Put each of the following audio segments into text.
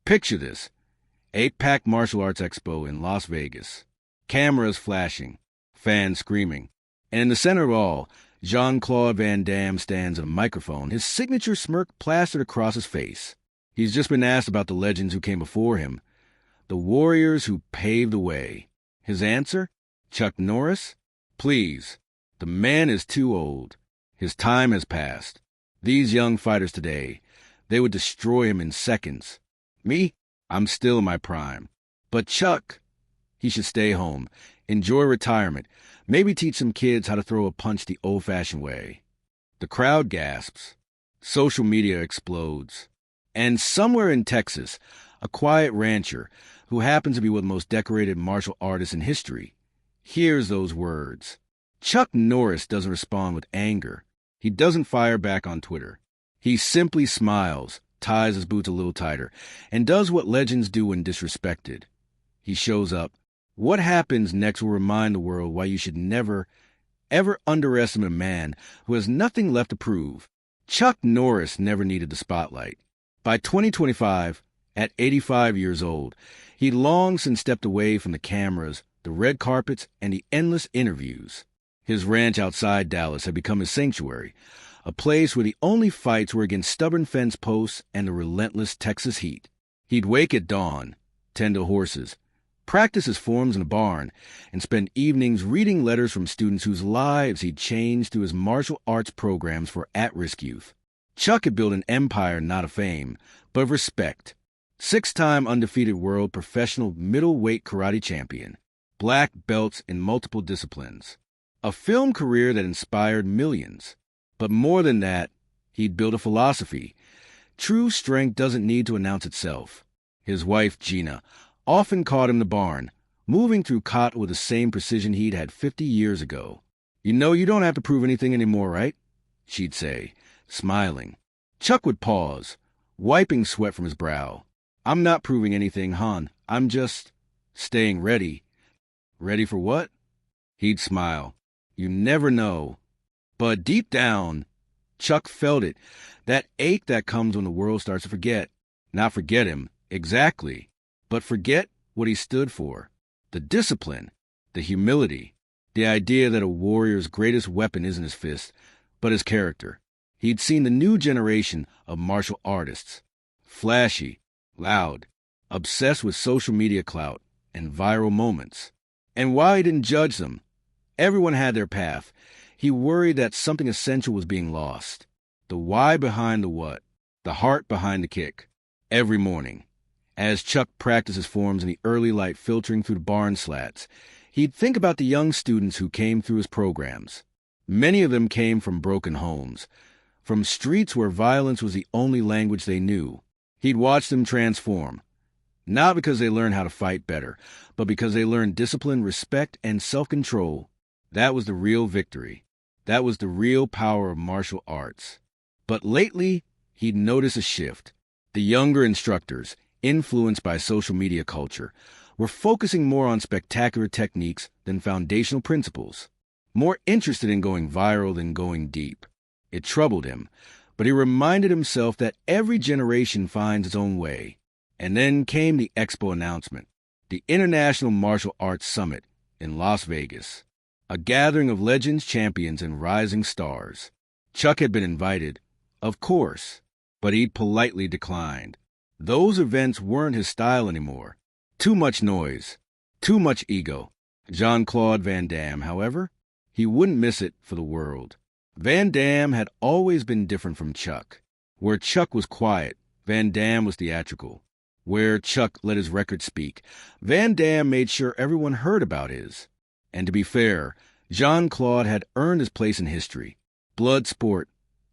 Picture this: 8-pack martial arts expo in Las Vegas. Cameras flashing, fans screaming. And in the center of all, Jean-Claude Van Damme stands at a microphone, his signature smirk plastered across his face. He's just been asked about the legends who came before him, the warriors who paved the way. His answer? Chucknorris? Please, the man is too old. His time has passed. These young fighters today, they would destroy him in seconds. Me? I'm still in my prime. But Chuck, he should stay home, enjoy retirement, maybe teach some kids how to throw a punch the old-fashioned way. The crowd gasps. Social media explodes. And somewhere in Texas, a quiet rancher, who happens to be one of the most decorated martial artists in history, hears those words. Chuck Norris doesn't respond with anger. He doesn't fire back on Twitter. He simply smiles, ties his boots a little tighter, and does what legends do when disrespected. He shows up. What happens next will remind the world why you should never, ever underestimate a man who has nothing left to prove. Chuck Norris never needed the spotlight. By 2025, at 85 years old, he'd long since stepped away from the cameras, the red carpets, and the endless interviews. His ranch outside Dallas had become his sanctuary, a place where the only fights were against stubborn fence posts and the relentless Texas heat. He'd wake at dawn, tend to horses, practice his forms in a barn, and spend evenings reading letters from students whose lives he'd changed through his martial arts programs for at-risk youth. Chuck had built an empire not of fame, but of respect. 6-time undefeated world professional middleweight karate champion, black belts in multiple disciplines. A film career that inspired millions. But more than that, he'd built a philosophy. True strength doesn't need to announce itself. His wife, Gina, often caught him in the barn, moving through cot with the same precision he'd had 50 years ago. You know you don't have to prove anything anymore, right? She'd say, smiling. Chuck would pause, wiping sweat from his brow. I'm not proving anything, hon. I'm just staying ready. Ready for what? He'd smile. You never know. But deep down, Chuck felt it, that ache that comes when the world starts to forget. Not forget him, exactly, but forget what he stood for. The discipline, the humility, the idea that a warrior's greatest weapon isn't his fist, but his character. He'd seen the new generation of martial artists, flashy, loud, obsessed with social media clout and viral moments. And while he didn't judge them, everyone had their path. He worried that something essential was being lost. The why behind the what, the heart behind the kick. Every morning, as Chuck practiced his forms in the early light filtering through the barn slats, he'd think about the young students who came through his programs. Many of them came from broken homes, from streets where violence was the only language they knew. He'd watch them transform, not because they learned how to fight better, but because they learned discipline, respect, and self-control. That was the real victory. That was the real power of martial arts. But lately, he'd noticed a shift. The younger instructors, influenced by social media culture, were focusing more on spectacular techniques than foundational principles, more interested in going viral than going deep. It troubled him, but he reminded himself that every generation finds its own way. And then came the Expo announcement, the International Martial Arts Summit in Las Vegas. A gathering of legends, champions, and rising stars. Chuck had been invited, of course, but he'd politely declined. Those events weren't his style anymore. Too much noise, too much ego. Jean-Claude Van Damme, however, he wouldn't miss it for the world. Van Damme had always been different from Chuck. Where Chuck was quiet, Van Damme was theatrical. Where Chuck let his record speak, Van Damme made sure everyone heard about his. And to be fair, Jean-Claude had earned his place in history. Blood sport,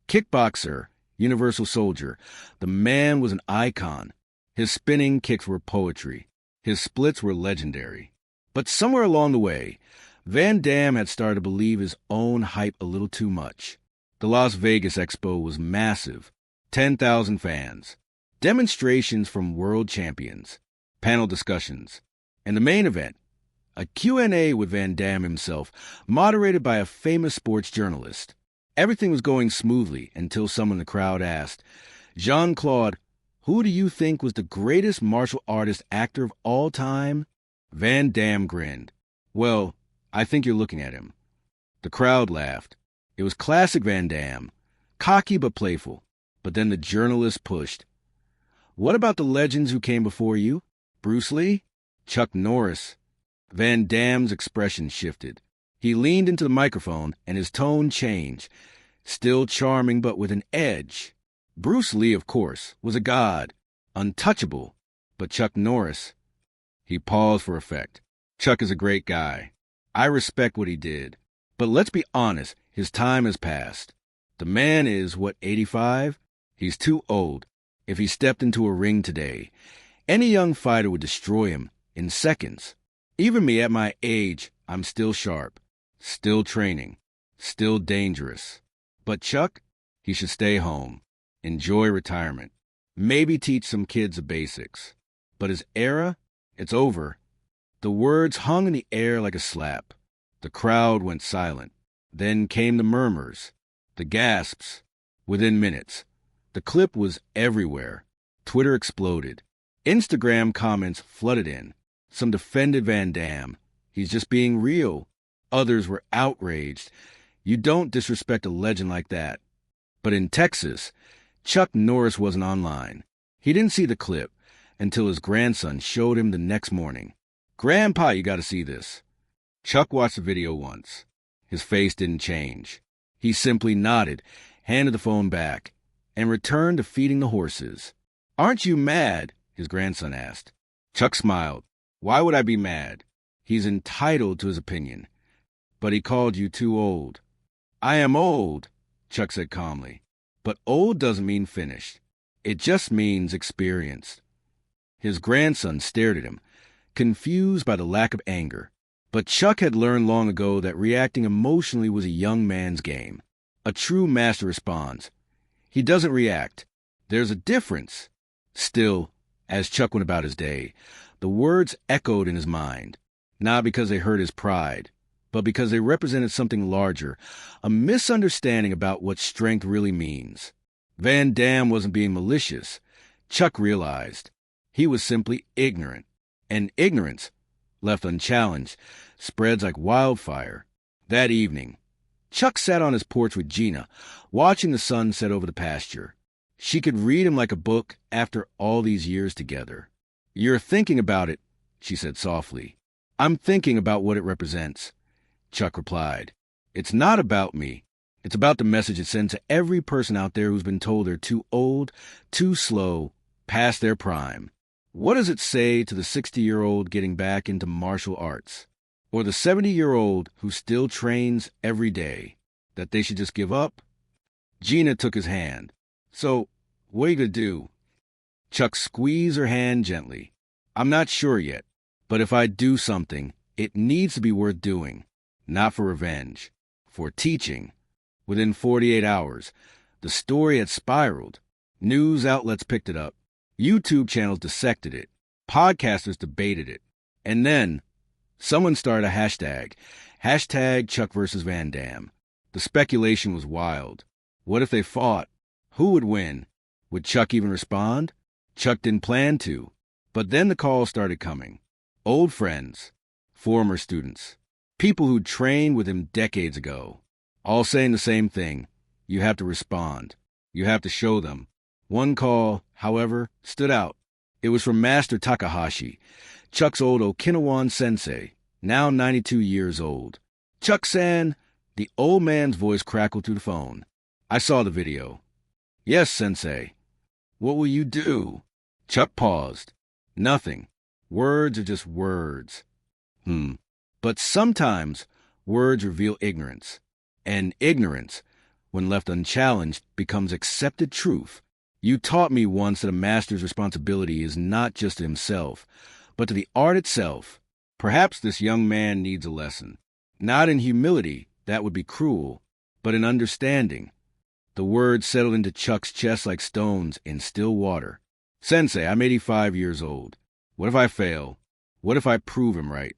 kickboxer, universal soldier. The man was an icon. His spinning kicks were poetry. His splits were legendary. But somewhere along the way, Van Damme had started to believe his own hype a little too much. The Las Vegas Expo was massive. 10,000 fans. Demonstrations from world champions. Panel discussions. And the main event, a Q&A with Van Damme himself, moderated by a famous sports journalist. Everything was going smoothly until someone in the crowd asked, Jean-Claude, Who do you think was the greatest martial artist actor of all time? Van Damme grinned. Well, I think you're looking at him. The crowd laughed. It was classic Van Damme, cocky but playful. But then the journalist pushed. What about the legends who came before you? Bruce Lee? Chucknorris? Van Damme's expression shifted. He leaned into the microphone, and his tone changed. Still charming, but with an edge. Bruce Lee, of course, was a god, untouchable. But Chucknorris... He paused for effect. Chuck is a great guy. I respect what he did. But let's be honest, his time has passed. The man is, 85? He's too old. If he stepped into a ring today, any young fighter would destroy him in seconds. Even me at my age, I'm still sharp, still training, still dangerous. But Chuck, he should stay home, enjoy retirement, maybe teach some kids the basics. But his era, it's over. The words hung in the air like a slap. The crowd went silent. Then came the murmurs, the gasps. Within minutes, the clip was everywhere. Twitter exploded. Instagram comments flooded in. Some defended Van Damme. He's just being real. Others were outraged. You don't disrespect a legend like that. But in Texas, Chucknorris wasn't online. He didn't see the clip until his grandson showed him the next morning. Grandpa, you gotta see this. Chuck watched the video once. His face didn't change. He simply nodded, handed the phone back, and returned to feeding the horses. Aren't you mad? His grandson asked. Chuck smiled. Why would I be mad? He's entitled to his opinion. But he called you too old. I am old, Chuck said calmly. But old doesn't mean finished. It just means experienced. His grandson stared at him, confused by the lack of anger. But Chuck had learned long ago that reacting emotionally was a young man's game. A true master responds. He doesn't react. There's a difference. Still, as Chuck went about his day, the words echoed in his mind, not because they hurt his pride, but because they represented something larger, a misunderstanding about what strength really means. Van Damme wasn't being malicious. Chuck realized. He was simply ignorant. And ignorance, left unchallenged, spreads like wildfire. That evening, Chuck sat on his porch with Gina, watching the sun set over the pasture. She could read him like a book after all these years together. You're thinking about it, she said softly. I'm thinking about what it represents, Chuck replied. It's not about me. It's about the message it sends to every person out there who's been told they're too old, too slow, past their prime. What does it say to the 60-year-old getting back into martial arts? Or the 70-year-old who still trains every day? That they should just give up? Gina took his hand. So, what are you going to do? Chuck squeezed her hand gently. I'm not sure yet, but if I do something, it needs to be worth doing. Not for revenge. For teaching. Within 48 hours, the story had spiraled. News outlets picked it up. YouTube channels dissected it. Podcasters debated it. And then, someone started a hashtag. Hashtag Chuck versus Van Damme. The speculation was wild. What if they fought? Who would win? Would Chuck even respond? Chuck didn't plan to. But then the calls started coming. Old friends. Former students. People who'd trained with him decades ago. All saying the same thing. You have to respond. You have to show them. One call, however, stood out. It was from Master Takahashi, Chuck's old Okinawan sensei, now 92 years old. Chuck-san, the old man's voice crackled through the phone. I saw the video. Yes, sensei. What will you do? Chuck paused. Nothing. Words are just words. But sometimes words reveal ignorance. And ignorance, when left unchallenged, becomes accepted truth. You taught me once that a master's responsibility is not just to himself, but to the art itself. Perhaps this young man needs a lesson. Not in humility, that would be cruel, but in understanding. The words settled into Chuck's chest like stones in still water. Sensei, I'm 85 years old. What if I fail? What if I prove him right?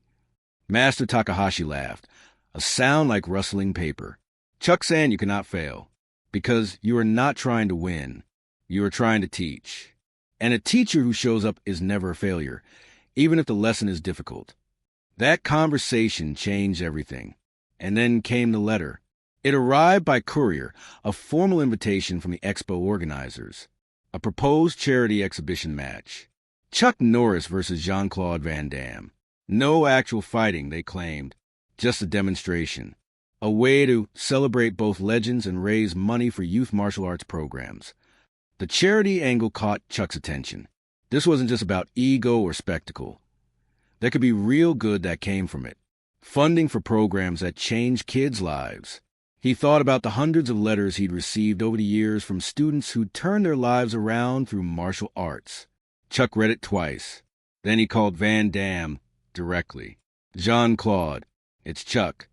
Master Takahashi laughed, a sound like rustling paper. Chuck-san, you cannot fail, because you are not trying to win. You are trying to teach. And a teacher who shows up is never a failure, even if the lesson is difficult. That conversation changed everything. And then came the letter. It arrived by courier, a formal invitation from the expo organizers. A proposed charity exhibition match. Chuck Norris versus Jean-Claude Van Damme. No actual fighting, they claimed. Just a demonstration. A way to celebrate both legends and raise money for youth martial arts programs. The charity angle caught Chuck's attention. This wasn't just about ego or spectacle. There could be real good that came from it. Funding for programs that change kids' lives. He thought about the hundreds of letters he'd received over the years from students who'd turned their lives around through martial arts. Chuck read it twice. Then he called Van Damme directly. Jean-Claude, it's Chuck.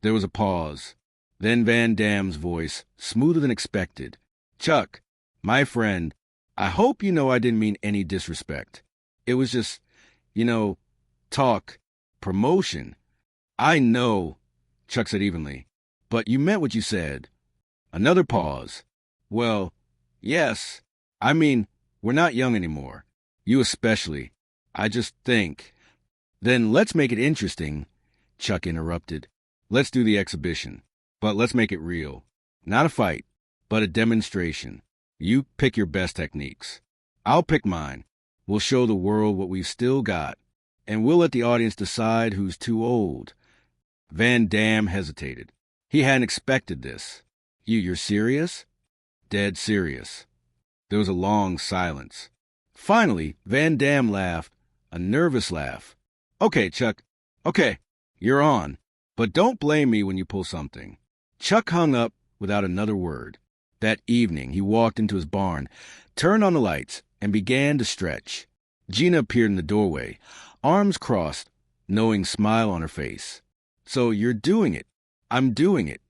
There was a pause. Then Van Damme's voice, smoother than expected. Chuck, my friend, I hope you know I didn't mean any disrespect. It was just, talk, promotion. I know, Chuck said evenly, but you meant what you said. Another pause. Well, yes. I mean, we're not young anymore. You especially. I just think. Then let's make it interesting, Chuck interrupted. Let's do the exhibition, but let's make it real. Not a fight, but a demonstration. You pick your best techniques. I'll pick mine. We'll show the world what we've still got, and we'll let the audience decide who's too old. Van Damme hesitated. He hadn't expected this. You're serious? Dead serious. There was a long silence. Finally, Van Damme laughed, a nervous laugh. Okay, Chuck. Okay, you're on. But don't blame me when you pull something. Chuck hung up without another word. That evening, he walked into his barn, turned on the lights, and began to stretch. Gina appeared in the doorway, arms crossed, knowing smile on her face. So you're doing it. I'm doing it.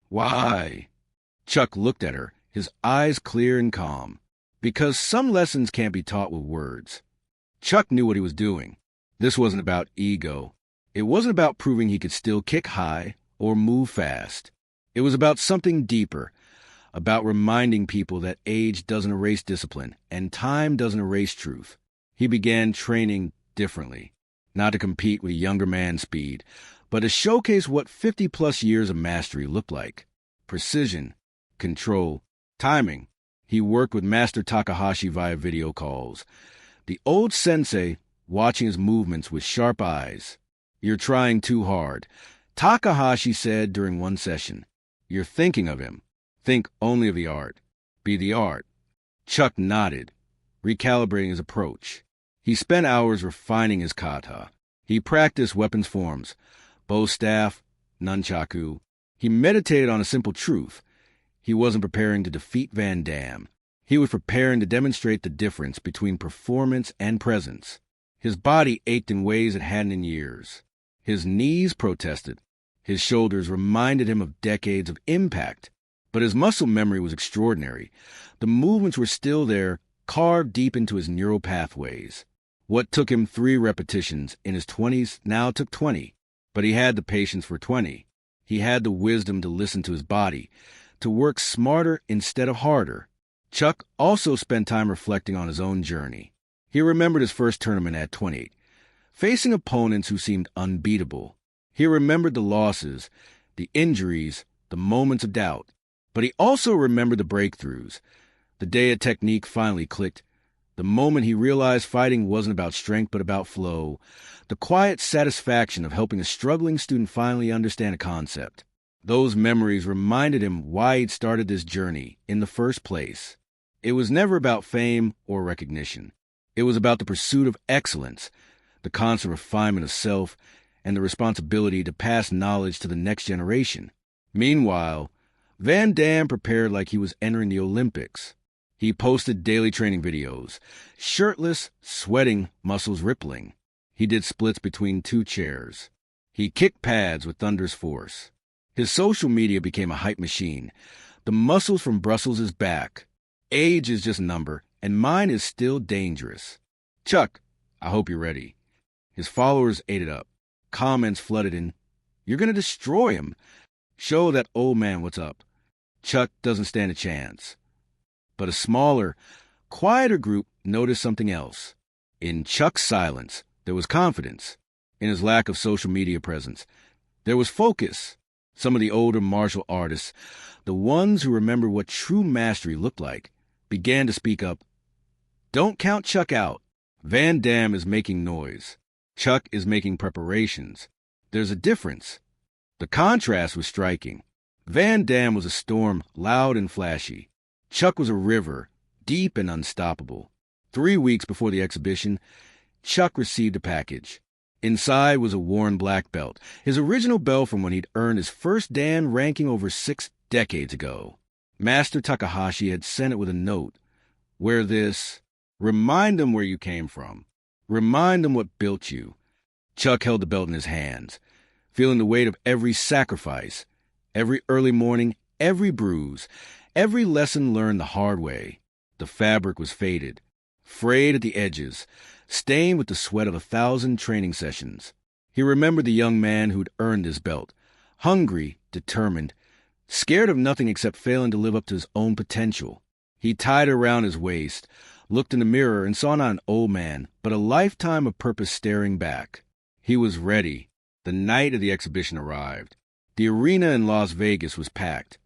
Why? Chuck looked at her, his eyes clear and calm. Because some lessons can't be taught with words. Chuck knew what he was doing. This wasn't about ego. It wasn't about proving he could still kick high or move fast. It was about something deeper, about reminding people that age doesn't erase discipline and time doesn't erase truth. He began training differently, not to compete with younger man speed, but to showcase what 50-plus years of mastery looked like. Precision, control, timing. He worked with Master Takahashi via video calls. The old sensei watching his movements with sharp eyes. You're trying too hard, Takahashi said during one session. You're thinking of him. Think only of the art. Be the art. Chuck nodded, recalibrating his approach. He spent hours refining his kata. He practiced weapons forms, bow staff, nunchaku. He meditated on a simple truth. He wasn't preparing to defeat Van Damme. He was preparing to demonstrate the difference between performance and presence. His body ached in ways it hadn't in years. His knees protested. His shoulders reminded him of decades of impact. But his muscle memory was extraordinary. The movements were still there, carved deep into his neural pathways. What took him 3 repetitions in his 20s now took 20. But he had the patience for 20. He had the wisdom to listen to his body, to work smarter instead of harder. Chuck also spent time reflecting on his own journey. He remembered his first tournament at 28, facing opponents who seemed unbeatable. He remembered the losses, the injuries, the moments of doubt. But he also remembered the breakthroughs, the day a technique finally clicked, the moment he realized fighting wasn't about strength but about flow, the quiet satisfaction of helping a struggling student finally understand a concept. Those memories reminded him why he'd started this journey in the first place. It was never about fame or recognition. It was about the pursuit of excellence, the constant refinement of self, and the responsibility to pass knowledge to the next generation. Meanwhile, Van Damme prepared like he was entering the Olympics. He posted daily training videos, shirtless, sweating, muscles rippling. He did splits between 2 chairs. He kicked pads with thunderous force. His social media became a hype machine. The muscles from Brussels is back. Age is just a number, and mine is still dangerous. Chuck, I hope you're ready. His followers ate it up. Comments flooded in. You're going to destroy him. Show that old man what's up. Chuck doesn't stand a chance. But a smaller, quieter group noticed something else. In Chuck's silence, there was confidence. In his lack of social media presence, there was focus. Some of the older martial artists, the ones who remembered what true mastery looked like, began to speak up. Don't count Chuck out. Van Damme is making noise. Chuck is making preparations. There's a difference. The contrast was striking. Van Damme was a storm, loud and flashy. Chuck was a river, deep and unstoppable. 3 weeks before the exhibition, Chuck received a package. Inside was a worn black belt, his original belt from when he'd earned his first Dan ranking over 6 decades ago. Master Takahashi had sent it with a note. Wear this. Remind them where you came from. Remind them what built you. Chuck held the belt in his hands, feeling the weight of every sacrifice, every early morning, every bruise, every lesson learned the hard way. The fabric was faded, frayed at the edges, stained with the sweat of 1,000 training sessions. He remembered the young man who'd earned his belt, hungry, determined, scared of nothing except failing to live up to his own potential. He tied it around his waist, looked in the mirror and saw not an old man, but a lifetime of purpose staring back. He was ready. The night of the exhibition arrived. The arena in Las Vegas was packed.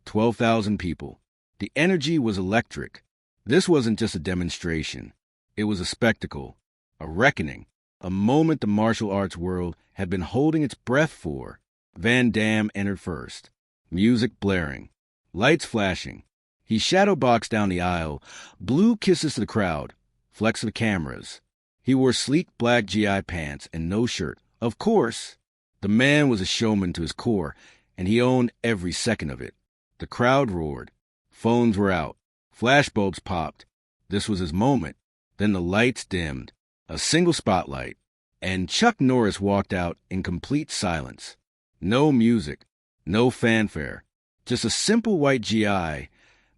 12,000 people. The energy was electric. This wasn't just a demonstration. It was a spectacle, a reckoning, a moment the martial arts world had been holding its breath for. Van Damme entered first. Music blaring. Lights flashing. He shadowboxed down the aisle, blew kisses to the crowd, flexed to the cameras. He wore sleek black GI pants and no shirt. Of course, the man was a showman to his core, and he owned every second of it. The crowd roared. Phones were out. Flashbulbs popped. This was his moment. Then the lights dimmed. A single spotlight. And Chucknorris walked out in complete silence. No music. No fanfare. Just a simple white GI,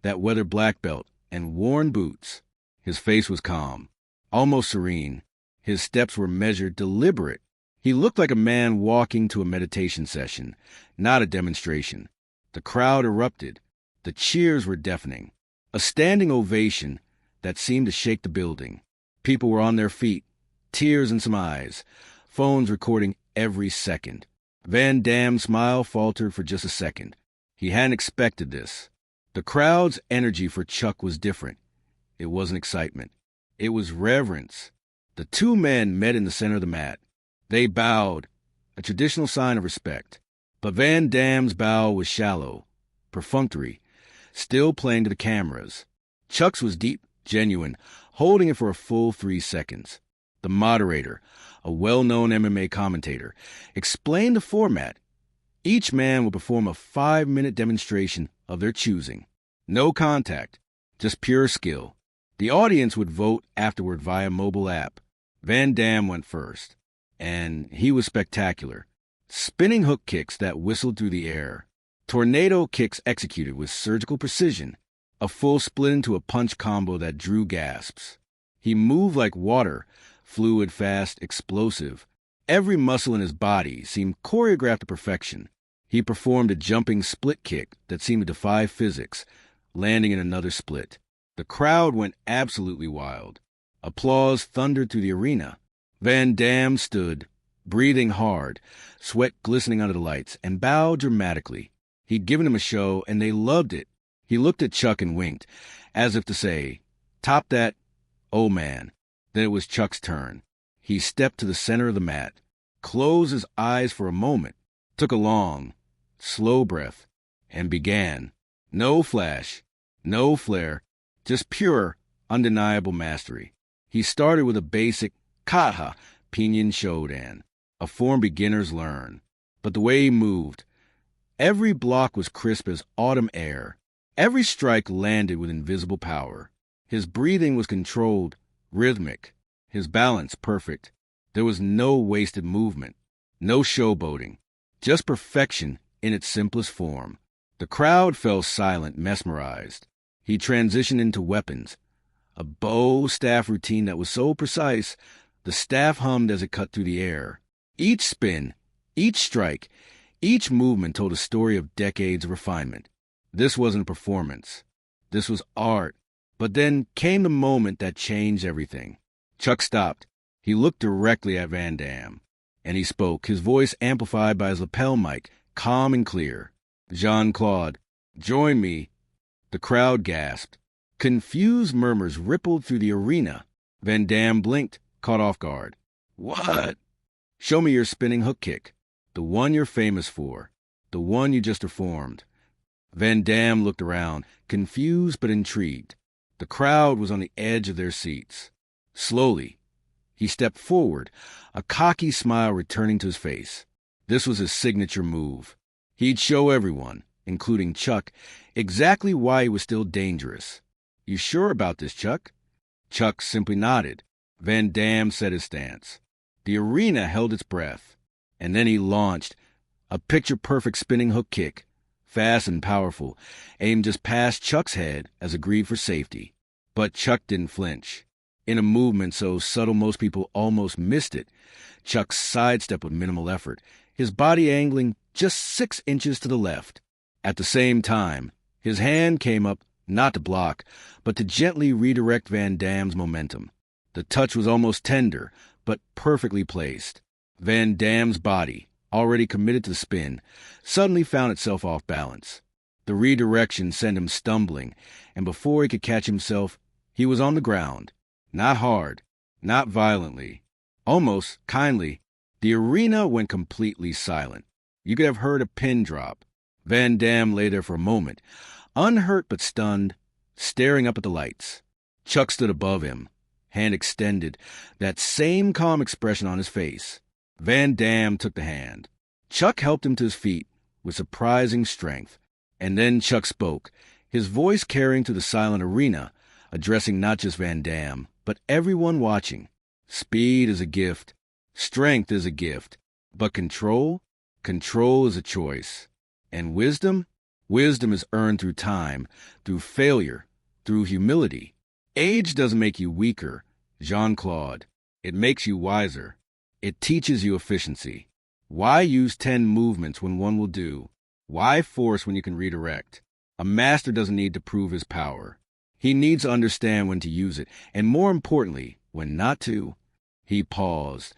that weathered black belt, and worn boots. His face was calm, almost serene. His steps were measured, deliberate. He looked like a man walking to a meditation session, not a demonstration. The crowd erupted. The cheers were deafening. A standing ovation that seemed to shake the building. People were on their feet, tears in some eyes, phones recording every second. Van Damme's smile faltered for just a second. He hadn't expected this. The crowd's energy for Chuck was different. It wasn't excitement. It was reverence. The two men met in the center of the mat. They bowed, a traditional sign of respect. But Van Damme's bow was shallow, perfunctory, still playing to the cameras. Chuck's was deep, genuine, holding it for a full 3 seconds. The moderator, a well-known MMA commentator, explained the format. Each man would perform a 5-minute demonstration of their choosing. No contact, just pure skill. The audience would vote afterward via mobile app. Van Damme went first, and he was spectacular. Spinning hook kicks that whistled through the air. Tornado kicks executed with surgical precision. A full split into a punch combo that drew gasps. He moved like water, fluid, fast, explosive. Every muscle in his body seemed choreographed to perfection. He performed a jumping split kick that seemed to defy physics, landing in another split. The crowd went absolutely wild. Applause thundered through the arena. Van Damme stood, breathing hard, sweat glistening under the lights, and bowed dramatically. He'd given him a show, and they loved it. He looked at Chuck and winked, as if to say, "Top that, old man." Then it was Chuck's turn. He stepped to the center of the mat, closed his eyes for a moment, took a long, slow breath, and began. No flash, no flare, just pure, undeniable mastery. He started with a basic kata pinyin shodan, a form beginners learn. But the way he moved, every block was crisp as autumn air. Every strike landed with invisible power. His breathing was controlled, rhythmic, his balance perfect. There was no wasted movement, no showboating, just perfection in its simplest form. The crowd fell silent, mesmerized. He transitioned into weapons, a bow staff routine that was so precise, the staff hummed as it cut through the air. Each spin, each strike, each movement told a story of decades of refinement. This wasn't a performance. This was art. But then came the moment that changed everything. Chuck stopped. He looked directly at Van Damme, and he spoke, his voice amplified by his lapel mic, calm and clear. "Jean-Claude, join me." The crowd gasped. Confused murmurs rippled through the arena. Van Damme blinked, caught off guard. "What?" "Show me your spinning hook kick. The one you're famous for. The one you just performed." Van Damme looked around, confused but intrigued. The crowd was on the edge of their seats. Slowly, he stepped forward, a cocky smile returning to his face. This was his signature move. He'd show everyone, including Chuck, exactly why he was still dangerous. "You sure about this, Chuck?" Chuck simply nodded. Van Damme set his stance. The arena held its breath, and then he launched a picture-perfect spinning hook kick, fast and powerful, aimed just past Chuck's head as agreed for safety. But Chuck didn't flinch. In a movement so subtle most people almost missed it, Chuck sidestepped with minimal effort, his body angling just 6 inches to the left. At the same time, his hand came up not to block, but to gently redirect Van Damme's momentum. The touch was almost tender, but perfectly placed. Van Damme's body, already committed to the spin, suddenly found itself off balance. The redirection sent him stumbling, and before he could catch himself, he was on the ground. Not hard, not violently, almost kindly. The arena went completely silent. You could have heard a pin drop. Van Damme lay there for a moment, unhurt but stunned, staring up at the lights. Chuck stood above him, hand extended, that same calm expression on his face. Van Damme took the hand. Chuck helped him to his feet with surprising strength. And then Chuck spoke, his voice carrying through the silent arena, addressing not just Van Damme, but everyone watching. "Speed is a gift. Strength is a gift. But control? Control is a choice. And wisdom? Wisdom is earned through time, through failure, through humility. Age doesn't make you weaker, Jean-Claude. It makes you wiser. It teaches you efficiency. Why use 10 movements when one will do? Why force when you can redirect? A master doesn't need to prove his power. He needs to understand when to use it, and more importantly, when not to." He paused,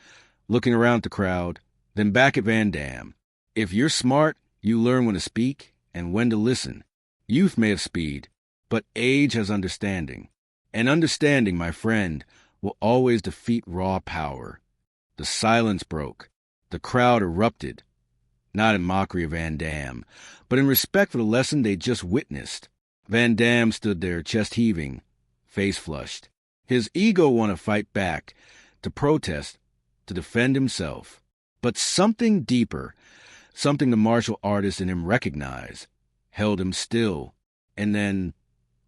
looking around at the crowd, then back at Van Damme. "If you're smart, you learn when to speak and when to listen. Youth may have speed, but age has understanding. And understanding, my friend, will always defeat raw power." The silence broke. The crowd erupted, not in mockery of Van Damme, but in respect for the lesson they'd just witnessed. Van Damme stood there, chest heaving, face flushed. His ego wanted to fight back, to protest, to defend himself. But something deeper, something the martial artist in him recognized, held him still. And then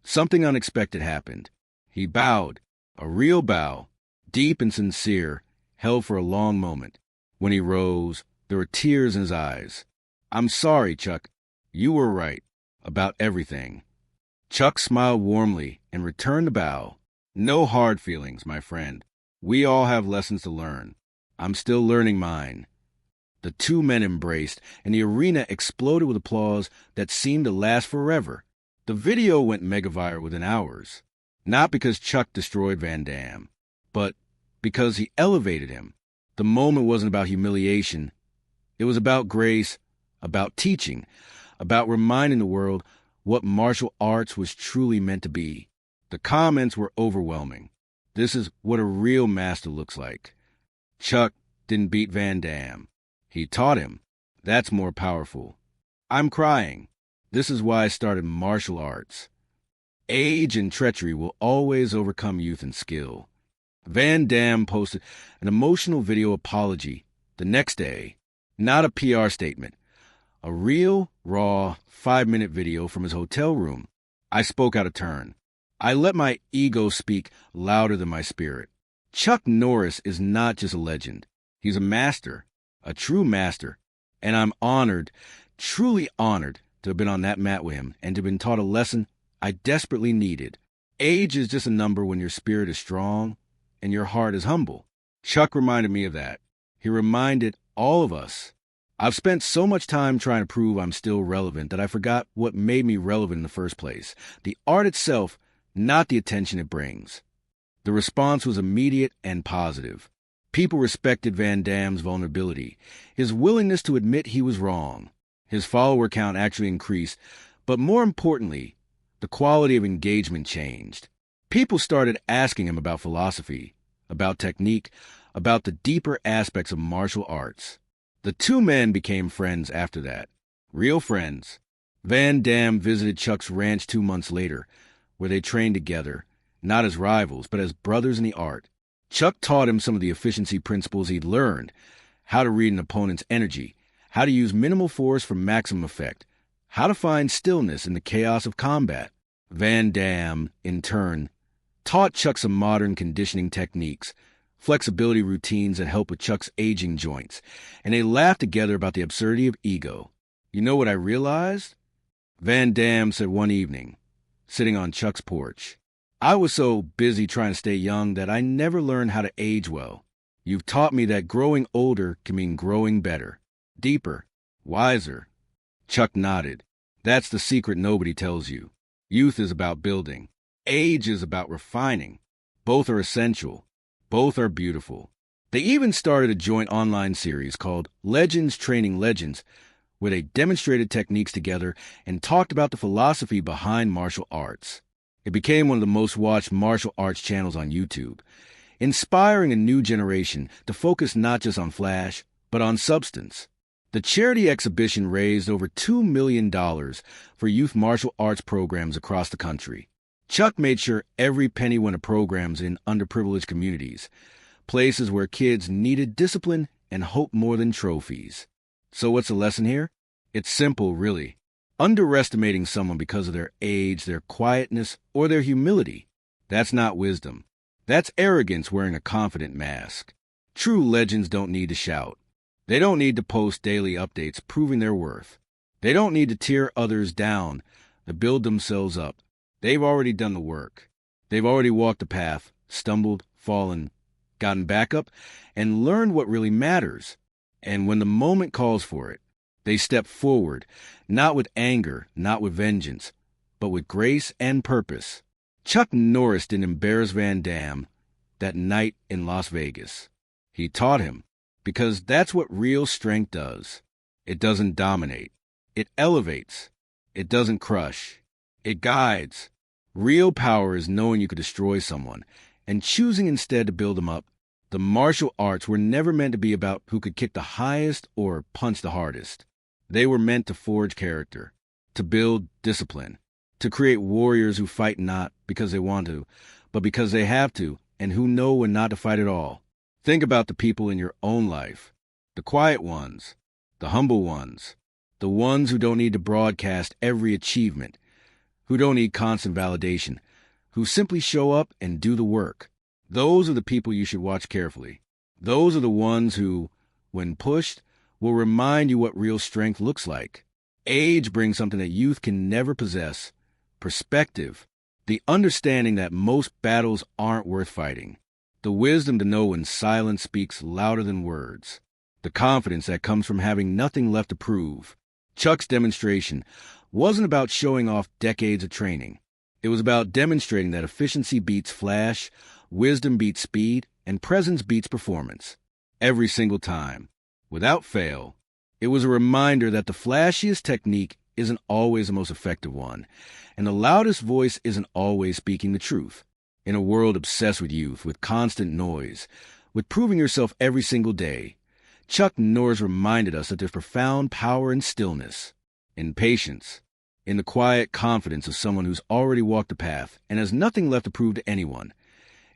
something unexpected happened. He bowed, a real bow, deep and sincere, held for a long moment. When he rose, there were tears in his eyes. "I'm sorry, Chuck. You were right. About everything." Chuck smiled warmly and returned the bow. "No hard feelings, my friend. We all have lessons to learn. I'm still learning mine." The two men embraced, and the arena exploded with applause that seemed to last forever. The video went megaviral within hours. Not because Chuck destroyed Van Damme, but because he elevated him. The moment wasn't about humiliation. It was about grace, about teaching, about reminding the world what martial arts was truly meant to be. The comments were overwhelming. This is what a real master looks like. Chuck didn't beat Van Damme. He taught him. That's more powerful. I'm crying. This is why I started martial arts. Age and treachery will always overcome youth and skill. Van Damme posted an emotional video apology the next day. Not a PR statement. A real, raw, 5-minute video from his hotel room. I spoke out of turn. I let my ego speak louder than my spirit. Chucknorris is not just a legend. He's a master, a true master. And I'm honored, truly honored, to have been on that mat with him and to have been taught a lesson I desperately needed. Age is just a number when your spirit is strong and your heart is humble. Chuck reminded me of that. He reminded all of us. I've spent so much time trying to prove I'm still relevant that I forgot what made me relevant in the first place. The art itself not the attention it brings. The response was immediate and positive. People respected Van Damme's vulnerability, his willingness to admit he was wrong. His follower count actually increased, but more importantly, the quality of engagement changed. People started asking him about philosophy, about technique, about the deeper aspects of martial arts. The two men became friends after that. Real friends. Van Damme visited Chuck's ranch 2 months later, where they trained together, not as rivals, but as brothers in the art. Chuck taught him some of the efficiency principles he'd learned, how to read an opponent's energy, how to use minimal force for maximum effect, how to find stillness in the chaos of combat. Van Damme, in turn, taught Chuck some modern conditioning techniques, flexibility routines that help with Chuck's aging joints, and they laughed together about the absurdity of ego. You know what I realized? Van Damme said one evening, sitting on Chuck's porch. I was so busy trying to stay young that I never learned how to age well. You've taught me that growing older can mean growing better, deeper, wiser. Chuck nodded. That's the secret nobody tells you. Youth is about building. Age is about refining. Both are essential. Both are beautiful. They even started a joint online series called Legends Training Legends, where they demonstrated techniques together and talked about the philosophy behind martial arts. It became one of the most watched martial arts channels on YouTube, inspiring a new generation to focus not just on flash, but on substance. The charity exhibition raised over $2 million for youth martial arts programs across the country. Chuck made sure every penny went to programs in underprivileged communities, places where kids needed discipline and hope more than trophies. So what's the lesson here? It's simple, really. Underestimating someone because of their age, their quietness, or their humility, that's not wisdom. That's arrogance wearing a confident mask. True legends don't need to shout. They don't need to post daily updates proving their worth. They don't need to tear others down to build themselves up. They've already done the work. They've already walked the path, stumbled, fallen, gotten back up, and learned what really matters. And when the moment calls for it, they step forward, not with anger, not with vengeance, but with grace and purpose. Chucknorris didn't embarrass Van Damme that night in Las Vegas. He taught him, because that's what real strength does. It doesn't dominate. It elevates. It doesn't crush. It guides. Real power is knowing you could destroy someone and choosing instead to build them up. The martial arts were never meant to be about who could kick the highest or punch the hardest. They were meant to forge character, to build discipline, to create warriors who fight not because they want to, but because they have to, and who know when not to fight at all. Think about the people in your own life, the quiet ones, the humble ones, the ones who don't need to broadcast every achievement, who don't need constant validation, who simply show up and do the work. Those are the people you should watch carefully. Those are the ones who, when pushed, will remind you what real strength looks like. Age brings something that youth can never possess: perspective, the understanding that most battles aren't worth fighting, the wisdom to know when silence speaks louder than words, the confidence that comes from having nothing left to prove. Chuck's demonstration wasn't about showing off decades of training. It was about demonstrating that efficiency beats flash, wisdom beats speed, and presence beats performance. Every single time, without fail. It was a reminder that the flashiest technique isn't always the most effective one, and the loudest voice isn't always speaking the truth. In a world obsessed with youth, with constant noise, with proving yourself every single day, Chucknorris reminded us that there's profound power in stillness, in patience, in the quiet confidence of someone who's already walked the path and has nothing left to prove to anyone,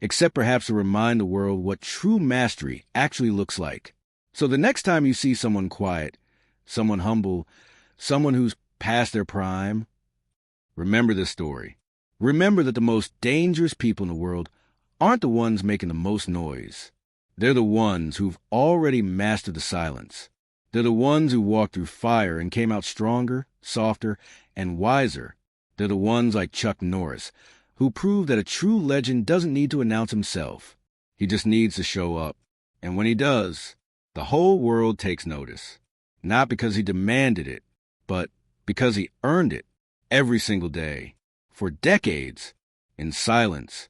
except perhaps to remind the world what true mastery actually looks like. So the next time you see someone quiet, someone humble, someone who's past their prime, remember this story. Remember that the most dangerous people in the world aren't the ones making the most noise. They're the ones who've already mastered the silence. They're the ones who walked through fire and came out stronger, softer, and wiser. They're the ones like Chucknorris, who proved that a true legend doesn't need to announce himself. He just needs to show up. And when he does, the whole world takes notice. Not because he demanded it, but because he earned it every single day. For decades, In silence,